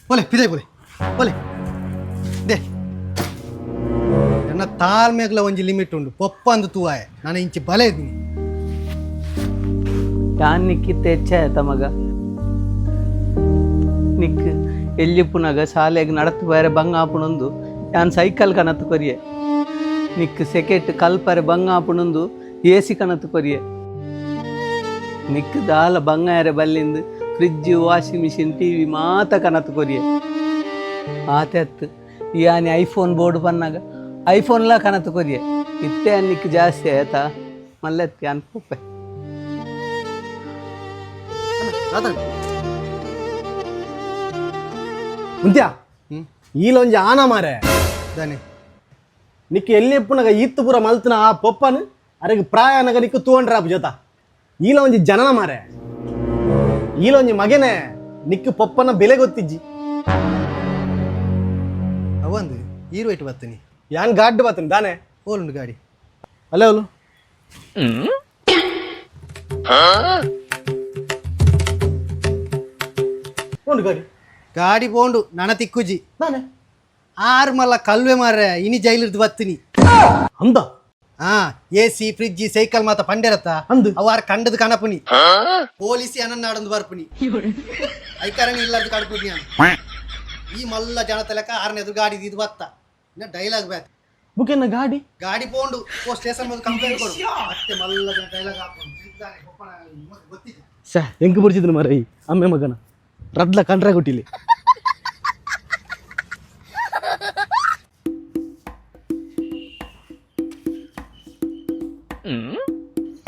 ಬೋಲೆ ಪಿದೆ ಬೋಲೆ ಬೋಲೆ they ನನ್ನ ತಾಳ್ಮೆಗ್ಲ ಒಂಜಿ limit ಉಂಡು ಪೊಪ್ಪ ಅಂದು ತೂವಾಯ ನಾನು ಇಂಚಿ ಬಲೆ ಇದ್ದೀನಿ ಯಾನ್ ನಿಕ್ಕಿತ್ತೆ ಹೆಚ್ಚಾಯ್ತ ಮಗ ನಿಕ್ ಎಲ್ಲಿಪ್ಪುನಾಗ ಶಾಲೆಗೆ ನಡತು ಬೇರೆ ಬಂಗ ಆಪುಣೊಂದು ಯಾನ್ ಸೈಕಲ್ ಕನತ್ತು ಕೊರಿಯೆ ನಿಕ್ ಸೆಕೆಟ್ ಕಲ್ಪರೆ ಬಂಗ ಆಪುಣೊಂದು ಎಸಿ ಕನತ್ತು ಕೊರಿಯೆ ನಿಕ್ ದಾಲ ಬಂಗಾಯರೆ ಬಲ್ಲಿಂದು ಫ್ರಿಜ್ ವಾಷಿಂಗ್ ಮಿಷಿನ್ ಟಿವಿ ಮಾತ ಕನತ್ತು ಕೊರಿಯೆ ಆತೆತ್ತು ಯಾನಿ ಐಫೋನ್ ಬೋರ್ಡ್ ಬನ್ನಾಗ ಐಫೋನ್ಲ ಕನತ್ತು ಕೊರಿಯೆ ಇತ್ತೆ ನಿಕ್ ಜಾಸ್ತಿ ಆಯ್ತಾ ಮಲ್ಲೆತ್ತಿ ಅನ್ಪೊಪ್ಪೆ ಮುಂತ್ಯಾ ಈಲೊಂಜಿ ಆನ ಮಾರೆ ದಾನೆ ನಿಕ್ ಎಲ್ಲಿ ಎಪ್ಪುನಗ ಈತ್ತು ಪೂರ ಮಲ್ತನ ಆ ಪೊಪ್ಪನು ಅರೆಗೆ ಪ್ರಾಯನಗ ನಿಕ್ಕು ತೂಂಡ್ರಾಪ್ ಜೊತ ಈಲ ಒಂಜಿ ಜನನ ಮಾರೆ ಈಲೊಂಜಿ ಮಗನೆ ನಿಕ್ಕು ಪೊಪ್ಪನ ಬೆಲೆ ಗೊತ್ತಿಜ್ಜಿ ಅವಂದು ಈರುವೈಟ್ ಬರ್ತೀನಿ ಯಾನ್ ಗಾಡ್ ಬತ್ತನ್ ದಾನೆ ಓಲುಂಡು ಗಾಡಿ ಅಲ್ಲೇ ಅವಳು ಉಂಡು ಗಾಡಿ ಗಾಡಿ ಪೋಂಡು ನನ ತಿಕ್ಕುಜಿ ದಾನೆ ಆರು ಮಲ್ಲ ಕಲ್ವೆ ಮಾರ್ರೆ ಇನಿ ಜೈಲಿರ್ದು ಬರ್ತೀನಿ ಅಂದ ಹಾ ಎಸಿ ಫ್ರಿಜ್ ಸೈಕಲ್ ಮಾತ ಪಂಡೆರತ್ತ ಅಂದು ಅವಾರ ಕಂಡದ ಕಣಪುನಿ ಪೊಲೀಸಿ ಅನನ್ನಾಡೊಂದು ಬರ್ಪುನಿ ಐಕಾರಣಿ ಇಲ್ಲಾರ್ದು ಕಡ್ಪುನಿ ಈ ಮಲ್ಲ ಜನ ತಲೆಕ ಆರನೇದು ಗಾಡಿ ಇದು ಬತ್ತ ಇನ್ನ ಡೈಲಾಗ್ ಬ್ಯಾಕ್ ಬುಕೆನ್ನ ಗಾಡಿ ಗಾಡಿ ಪೋಂಡು ಸ್ಟೇಷನ್ ಬಂದು ಕಂಪ್ಲೇಂಟ್ ಕೊಡು ಮತ್ತೆ ಮಲ್ಲ ಜನ ಡೈಲಾಗ್ ಹಾಕೊಂಡು ಗೊತ್ತಿಲ್ಲ ಶ್ಯಾ ಹೆಂಗೆ ಬರ್ತಿದ್ರು ಮರ ಈ ಅಮ್ಮೆ ಮಗನ ರದ್ಲ ಕಂಡ್ರೆ ಕೊಟ್ಟಿಲಿ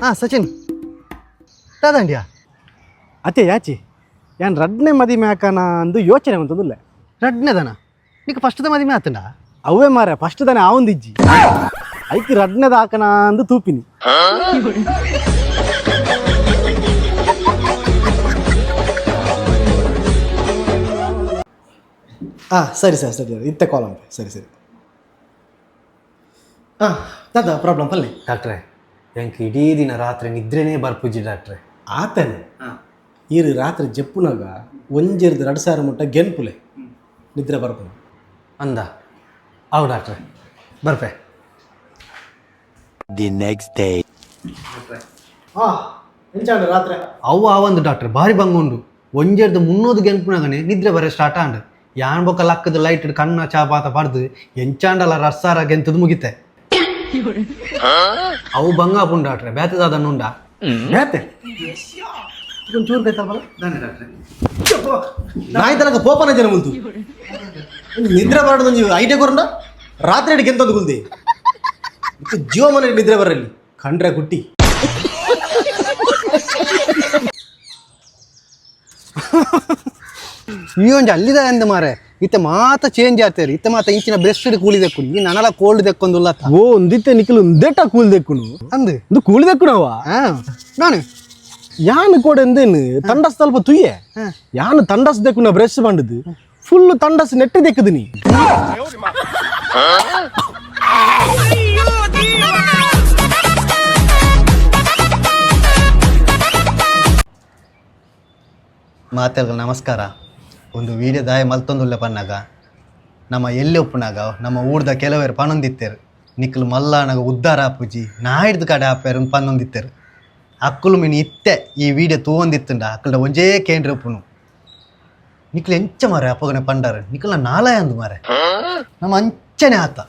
ಹಾ ಸಚಿನ್ ತಾದಂಡ್ಯಾ ಅತ್ತೆ ಯಾಚಿ ಯಾನ್ ರಡ್ನೆ ಮದಿಮೆ ಹಾಕನ ಅಂದು ಯೋಚನೆ ಅಂತಂದಿಲ್ಲ ರಡ್ನೆದನ ನೀನು ಫಸ್ಟ್ದ ಮದಿಮೆ ಆತಂಡ ಅವೇ ಮಾರೆ ಫಸ್ಟ್ ತಾನೆ ಆವಂದಿಜ್ಜಿ ಐಕಿ ರಡ್ನೆದ ಹಾಕನ ಅಂದು ತೂಪಿನಿ ಸರಿ ಸರ್ ಸರಿ ಇತ್ತೆ ಕಾಲ್ ಅಂತ ಸರಿ ಸರಿ ದಾದಾ ಪ್ರಾಬ್ಲಮ್ ಪಲ್ಲೆ ಡಾಕ್ಟ್ರೆ ಎಂಕ್ ಇಡೀ ದಿನ ರಾತ್ರಿ ನಿದ್ರೆನೇ ಬರ್ಪುಜಿ ಡಾಕ್ಟ್ರೆ ಆತನೆ ಈರು ರಾತ್ರಿ ಜಪ್ಪುನಾಗ ಒಂಜೆರ್ದು 2,000 ಮುಟ್ಟ ಗೆನ್ಪುಲೆ ನಿದ್ರೆ ಬರ್ಪುನು ಅಂದ ಅವು ಡಾಕ್ಟ್ರೆ ಬರ್ಪೆ The next day. ಎಂಚಾಂಡ ರಾತ್ರಿ ಅವು ಆವಂದು ಡಾಕ್ಟರ್ ಭಾರಿ ಬಂಗುಂಡು ಒಂಜೆರ್ದು 300 ಗೆಂಪುನಾಗನೆ ನಿದ್ರೆ ಬರ ಸ್ಟಾರ್ಟ್ ಆಂಡ್ ಯಾನ್ ಬೊಕ್ಕ ಲಕ್ಕದ ಲೈಟ್ ಕಣ್ಣ ಚಾಪಾತ ಪಡ್ದು ಎಂಚಾಂಡಲ ರಸ್ಸಾರ ಗೆಂತದು ಮುಗಿತೆ ಅವು ಬಂಗಾಪುಂಡು ಡಾಕ್ಟ್ರೆ ಬೇತದಾದ ಉಂಡ ಬೇತೆ ಒಂಚೂರು ಬೇತಲ್ವಲ್ಲ ನಾಯಿ ತನಕ ಪೋಪನ ಜನ ಮುಂತು ನಿದ್ರೆ ಬರೋದು ನೀವು ಐಟೆ ಕೊರಂಡ ರಾತ್ರಿ ಅಡಿಗೆ ಎಂತಂದು ಗುಲ್ದಿ ಜೀವ ಮನೆ ನಿದ್ರೆ ಬರಲಿ ಕಂಡ್ರೆ ಕುಟ್ಟಿ ಈ ಒಂಜಿ ಅಲ್ಲಿದ ಅಂದ ಮಾರೆ ಇತ್ತೆ ಮಾತ ಚೇಂಜ್ ಆಗ್ತಾರೆ ಇತ್ತೆ ಮಾತ ಇಂಚಿನ ಬ್ರೆಸ್ಟ್ ಕೂಲಿ ದೆಕ್ಕುನು ಈ ನನಲ ಕೋಲ್ಡ್ ದೆಕ್ಕೊಂದುಲ್ಲ ಓ ಒಂದಿತ್ತೆ ನಿಖಿಲ್ ಒಂದೇಟ ಕೂಲ್ ದೆಕ್ಕುನು ಅಂದು ಒಂದು ಕೂಲ್ ದೆಕ್ಕುನವ ಹಾ ನಾನು ಯಾನ್ ಕೂಡ ಎಂದೇನು ತಂಡಸ್ ತಲ್ಪ ತುಯ್ಯೆ ಯಾನ್ ತಂಡಸ್ ದೆಕ್ಕುನ ಬ್ರಷ್ ಬಂಡದು ಫುಲ್ ತಂಡಸ್ ನೆಟ್ಟಿ ದೆಕ್ಕದಿನಿ ಮಾತೆಲ್ಗ ನಮಸ್ಕಾರ ಒಂದು ವಿಡಿಯೋ ದಾಯ ಮಲ್ತೊಂದುಲ್ಲ ಪನ್ನಾಗ ನಮ್ಮ ಎಲ್ಲಿ ಒಪ್ಪುನಾಗ ನಮ್ಮ ಊರ್ದ ಕೆಲವರು ಪನೊಂದಿತ್ತೇರು ನಿಕ್ಲು ಮಲ್ಲಾನಾಗ ಉದ್ಧಾರ ಆಪುಜಿ ನಾ ಹಿಡ್ದು ಕಡೆ ಆಪೇರು ಪನ್ನೊಂದಿತ್ತೇರು ಅಕ್ಕಲು ಮೀನು ಇತ್ತೆ ಈ ವಿಡಿಯೋ ತೂವೊಂದಿತ್ತುಂಡ ಅಕ್ಕಲ್ಡ ಒಂಜೇ ಕೇಂದ್ರ ಉಪ್ಪುನು ನಿಕ್ಲು ಎಂಚ ಮಾರೆ ಅಪ್ಪಗನೆ ಪಂಡಾರ ನಿಕ್ಲ ನಾಲಾಯ ಅಂದು ಮಾರೆ ನಮ್ಮ ಅಂಚನೆ ಆತ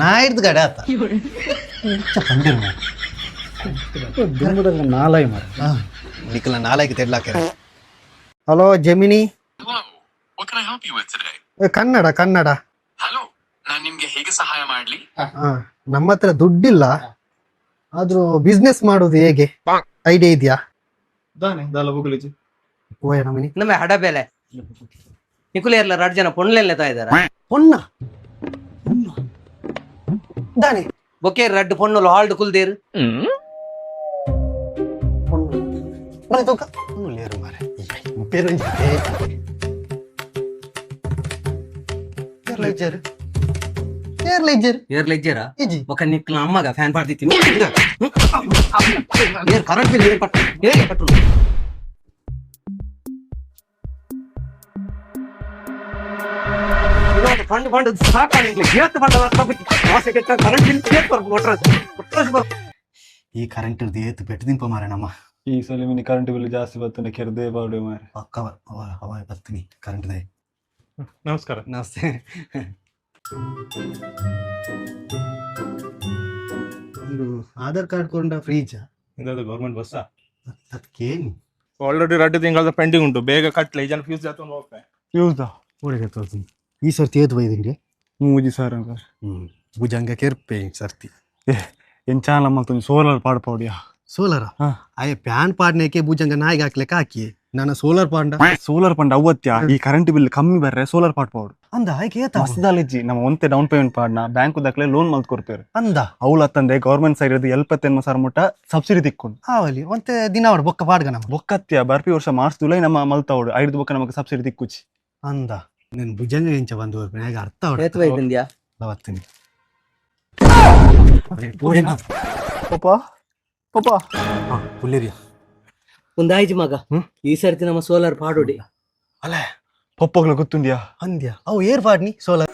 ನಾ ಹಿಡ್ದು ಕಡೆ ಆತ ಎಂಚ ಪಂಡಿರು ಮಾರೆ ನಾಲಾಯ ಮಾರ ನಿಕ್ಲ ನಾಲಾಯ್ಕೆ ತೆಡ್ಲಾಕೆ hello Gemini Hello, what can I help you with today? Kannada Kannada hello ನಾನು ನಿಮ್ಗೆ ಹೇಗೆ ಸಹಾಯ ಮಾಡ್ಲಿ? ನಮ್ಮ ಹತ್ರ ದುಡ್ಡಿಲ್ಲ ಆದ್ರೂ ಬಿಸ್ನೆಸ್ ಮಾಡೋದು ಹೇಗೆ ಐಡಿಯಾ ಇದೆಯಾ ಓಯ ನಮನಿ ನಮ್ಮೆ ಹಡಬೇಲೆ ನಿಕುಲೇರ್ಲ 2 ಜನ ಪೊಣ್ಲೆಲ್ಲ ತಾಯಿದಾರ ಪೊನ್ನ ದಾನೆ ಬೊಕೆ 2 ಪೊಣ್ಣಲು ಹಾಲ್ಡ್ ಕುಲ್ದೇರು ಬಲೆ ತೂಕ ಲೇರು ಮಾರೆ ಪೇರಂಜಿ ಏರ್ಲೈಜರ್ ಏರ್ಲೈಜರ್ ಏರ್ಲೆಜ್ಜರ ಇಜಿ ಬೊಕ ನಿಕ್ಲ ಅಮ್ಮಗ ಫ್ಯಾನ್ ಪಾಡ್ದಿತ್ತೀನಿ ಏರ್ ಕರೆಂಟ್ ಬಿಲ್ ಏರ್ ಪಟ್ಟು ಏರ್ ಕಟ್ಟು ಈ ಕರೆಂಟ್ ಇರ್ದು ಏತು ಪೆಟ್ಟು ದಿಂಪ ಮಾರ ನಮ್ಮ ಈ ಸಲ ಮಿನಿ ಕರೆಂಟ್ ಬಿಲ್ ಜಾಸ್ತಿ ಬರ್ತದೆ ಕೆರದೇ ಬಾಡು ಮಾರೆ. ಪಕ್ಕ ಅವ ಬರ್ತೀನಿ ಕರೆಂಟ್ ದೇ. ನಮಸ್ಕಾರ. ನಮಸ್ತೆ. ಒಂದು ಆಧಾರ್ ಕಾರ್ಡ್ ಕೊಂಡ ಫ್ರೀಜ್ ಇದಾದ ಗೌರ್ಮೆಂಟ್ ಬಸ್ಸಾ? ಅದಕ್ಕೇನು ಆಲ್ರೆಡಿ 2 ತಿಂಗಳ ಪೆಂಡಿಂಗ್ ಉಂಟು, ಬೇಗ ಕಟ್ಲೆ ಜನ ಫ್ಯೂಸ್ ಜಾತೊಂದು ಹೋಗ್ತೇನೆ. ಯೂಸ್ದಾ ಒಳಗೆ ತೋರ್ತೀನಿ. ಈ ಸರ್ತಿ ಏತು ಬೈದಿಂಗೆ ಮೂಜಿ ಸರ್ ಭುಜಂಗ ಕೆರ್ಪೆ ಸರ್ತಿ ಎಂಚಾಲ ಮಲ್ತೊಂದು ಸೋಲಾರ್ ಪಾಡ್ ಪೌಡಿಯಾ. ಸೋಲಾರ ಹಾ. ಅಯ್ಯ ಪ್ಯಾನ್ ಪಾಡ್ನೇಕೆ ಭುಜಂಗ ನಾಯಿಗೆ ಹಾಕ್ಲಿಕ್ಕೆ ಹಾಕಿ ನನ್ನ ಸೋಲಾರ್ ಪಾಂಡ ಸೋಲಾರ್ ಪಂಡ್ ಅವತ್ಯ ಈ ಕರೆಂಟ್ ಬಿಲ್ ಕಮ್ಮಿ ಬರ್ರೆ ಸೋಲಾರ್ ಪಾಡ್ ಪೌಡ್ ಅಂದ ಆಯ್ಕೆ ಏತ ಮಸ್ದಾಲಿಜ್ಜಿ ನಮ್ಮ ಒಂತೆ ಡೌನ್ ಪೇಮೆಂಟ್ ಪಾಡ್ನ ಬ್ಯಾಂಕ್ ದಾಖಲೆ ಲೋನ್ ಮಲ್ತ್ ಕೊಡ್ಪೇರು. ಅಂದ ಅವ್ಲ ತಂದೆ ಗೌರ್ಮೆಂಟ್ ಸೈಡ್ 70 ಮುಟ್ಟ ಸಬ್ಸಿಡಿ ತಿಕ್ಕೊಂಡು ಆವಲಿ ಒಂತೆ ದಿನ ಅವ್ರು ಬೊಕ್ಕ ಪಾಡ್ಗ ನಮ್ಮ ಬೊಕ್ಕತ್ಯ ಬರ್ಪಿ ವರ್ಷ ಮಾರ್ಚ್ ಜುಲೈ ನಮ್ಮ ಮಲ್ತಾವಡು 5 ಬೊಕ್ಕ ನಮಗೆ ಸಬ್ಸಿಡಿ ತಿಕ್ಕುಚ್ಚಿ ಅಂದ నేను భుజంగా ఎంచ బంధు నాకు అర్థం ಏತ್ ಬೈದಿಂದ್ಯಾ వస్తుంది ಪಾಪ ಪಾಪ పుల్లేరియా ಒಂದಾಯ್ತು ಮಗ, ಈ ಸರ್ತಿ ನಮ್ಮ ಸೋಲಾರ್ ಪಾಡೋಡಿ. అలా ಪಪ್ಪಗ್ಲ ಗೊತ್ತುಂಡ್ಯಾ అంద్యా అవు ఏర్ పాడ్ని సోలార్